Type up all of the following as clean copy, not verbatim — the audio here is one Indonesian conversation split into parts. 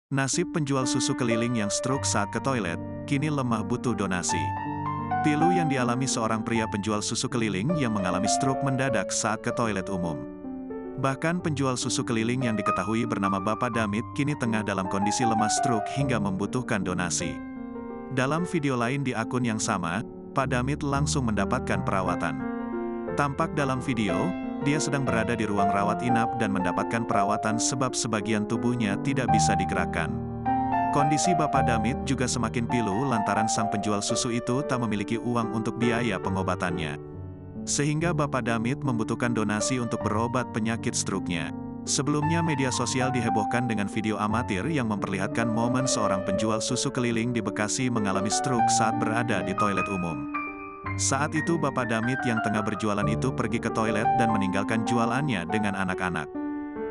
Nasib penjual susu keliling yang stroke saat ke toilet, kini lemah butuh donasi. Pilu yang dialami seorang pria penjual susu keliling yang mengalami stroke mendadak saat ke toilet umum. Bahkan penjual susu keliling yang diketahui bernama Bapak Damit kini tengah dalam kondisi lemah stroke hingga membutuhkan donasi. Dalam video lain di akun yang sama, Pak Damit langsung mendapatkan perawatan. Tampak dalam video, dia sedang berada di ruang rawat inap dan mendapatkan perawatan sebab sebagian tubuhnya tidak bisa digerakkan. Kondisi Bapak Damit juga semakin pilu lantaran sang penjual susu itu tak memiliki uang untuk biaya pengobatannya. Sehingga Bapak Damit membutuhkan donasi untuk berobat penyakit stroke-nya. Sebelumnya media sosial dihebohkan dengan video amatir yang memperlihatkan momen seorang penjual susu keliling di Bekasi mengalami stroke saat berada di toilet umum. Saat itu Bapak Damit yang tengah berjualan itu pergi ke toilet dan meninggalkan jualannya dengan anak-anak.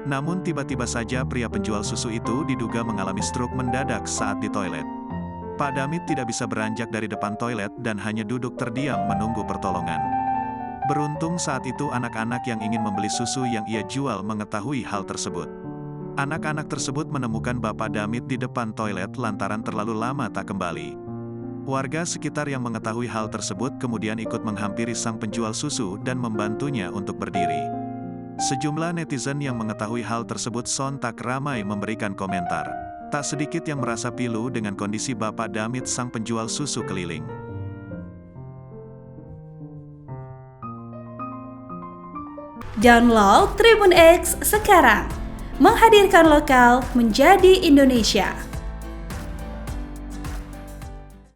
Namun tiba-tiba saja pria penjual susu itu diduga mengalami stroke mendadak saat di toilet. Pak Damit tidak bisa beranjak dari depan toilet dan hanya duduk terdiam menunggu pertolongan. Beruntung saat itu anak-anak yang ingin membeli susu yang ia jual mengetahui hal tersebut. Anak-anak tersebut menemukan Bapak Damit di depan toilet lantaran terlalu lama tak kembali. Warga sekitar yang mengetahui hal tersebut kemudian ikut menghampiri sang penjual susu dan membantunya untuk berdiri. Sejumlah netizen yang mengetahui hal tersebut sontak ramai memberikan komentar. Tak sedikit yang merasa pilu dengan kondisi Bapak Damit sang penjual susu keliling. Download Tribun X sekarang, menghadirkan lokal menjadi Indonesia.